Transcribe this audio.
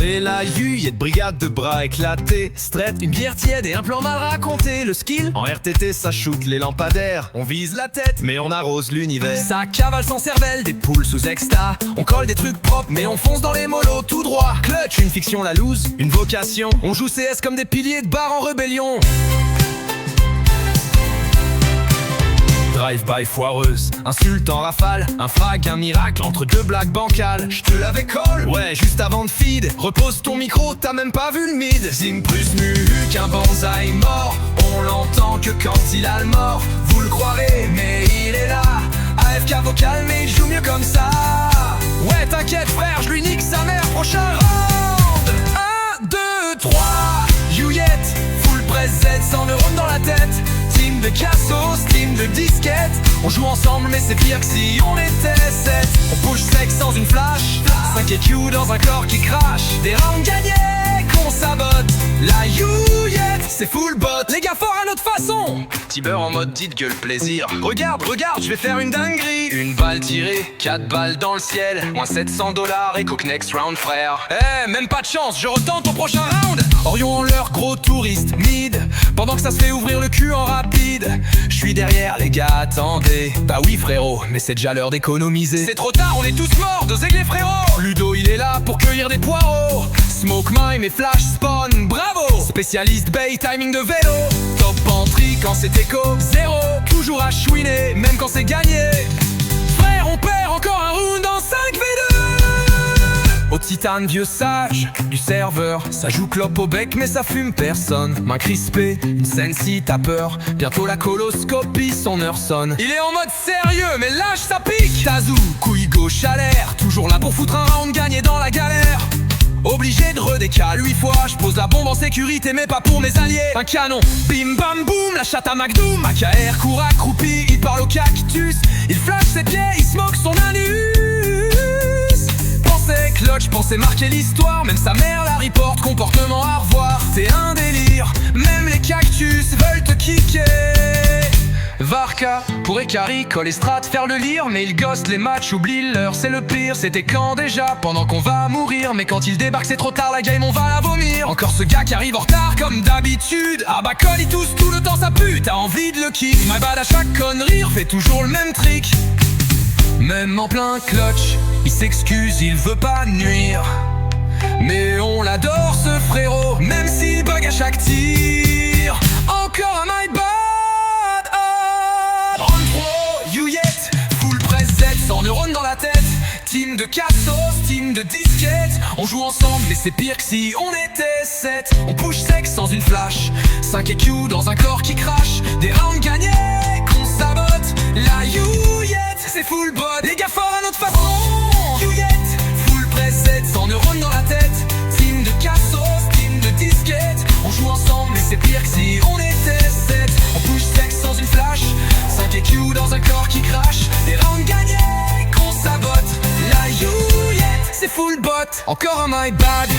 est la de brigade de bras éclatés, straight, une bière tiède et un plan mal raconté. Le skill, en RTT ça shoot les lampadaires. On vise la tête, mais on arrose l'univers. Ça cavale sans cervelle, des poules sous exta. On colle des trucs propres, mais on fonce dans les mollos tout droit. Clutch, une fiction la loose, une vocation. On joue CS comme des piliers de bar en rébellion. Drive-by foireuse, insulte en rafale, un frag, un miracle entre deux blagues bancales. J'te l'avais call, ouais, juste avant de feed. Repose ton micro, t'as même pas vu le mid. Zing plus mu qu'un bonsaï mort. On l'entend que quand il a le mort. Vous le croirez, mais il est là. AFK vocal, mais il joue mieux comme ça. Ouais, t'inquiète frère, je lui nique sa mère. Prochain round. 1, 2, 3. Youget, full press Z, 100 neurones dans la tête. Team de cassos, team de disquettes. On joue ensemble mais c'est pire que si on était 7. On push sec sans une flash, 5 EQ dans un corps qui crache. Des rounds gagnés qu'on sabote. La youillette, c'est full bot. Les gars forts à notre façon. Tiber en mode dit gueule plaisir. Regarde, je vais faire une dinguerie. Une balle tirée, 4 balles dans le ciel. Moins $700 et cook next round frère. Même pas de chance, je retente au prochain round. Orion en leur gros touriste mid. Pendant que ça se fait ouvrir le cul en rapide. Je suis derrière les gars, attendez. Bah oui frérot, mais c'est déjà l'heure d'économiser. C'est trop tard, on est tous morts, deux aigles frérot. Ludo il est là pour cueillir des poireaux. Smoke mime et flash spawn, bravo. Spécialiste bay, timing de vélo. Top entry quand c'est écho, 0. Toujours à chouiner, même quand c'est gagné. Frère on perd encore un round en 5v2. Au titane vieux sage du serveur. Ça joue clope au bec mais ça fume personne. Main crispée, une scène si t'as peur. Bientôt la coloscopie, son heure sonne. Il est en mode sérieux mais lâche ça pique. Tazou, couille gauche à l'air. Toujours là pour foutre un round gagné dans la galère. Obligé de redécaler 8 fois. Je pose la bombe en sécurité mais pas pour mes alliés. Un canon, bim bam boum. La chatte à McDoom. AKR court accroupi, il parle au cactus. Il flash ses pieds, il smoke son anus. Clutch, pensais marquer l'histoire. Même sa mère la reporte, comportement à revoir. C'est un délire, même les cactus veulent te kicker. Varka, pour Ekari, colle et strat, faire le lire. Mais il ghost les matchs, oublie l'heure, c'est le pire. C'était quand déjà, pendant qu'on va mourir. Mais quand il débarque c'est trop tard, la game on va la vomir. Encore ce gars qui arrive en retard comme d'habitude. Ah bah colle, il tousse tout le temps sa pute. T'as envie de le kick, my bad à chaque connerie. Fait toujours le même trick. Même en plein clutch, il s'excuse, il veut pas nuire. Mais on l'adore ce frérot, même s'il bug à chaque tir. Encore un my bad. Round 3, youget, full press Z, 100 neurones dans la tête. Team de cassos, team de disquettes. On joue ensemble mais c'est pire que si on était 7. On push sec sans une flash, 5 EQ dans un corps qui crache. Des rounds gagnés qu'on sabote. La youillette, c'est full bot. Les gars forts à notre façon. Youillette, full press Z, 100 neurones dans la tête. Team de cassos, team de disquettes. On joue ensemble mais c'est pire que si on était 7. On push sec sans une flash, 5 EQ dans un corps qui crache. Des rounds gagnés qu'on sabote. La youillette, c'est full bot. Encore un my bad.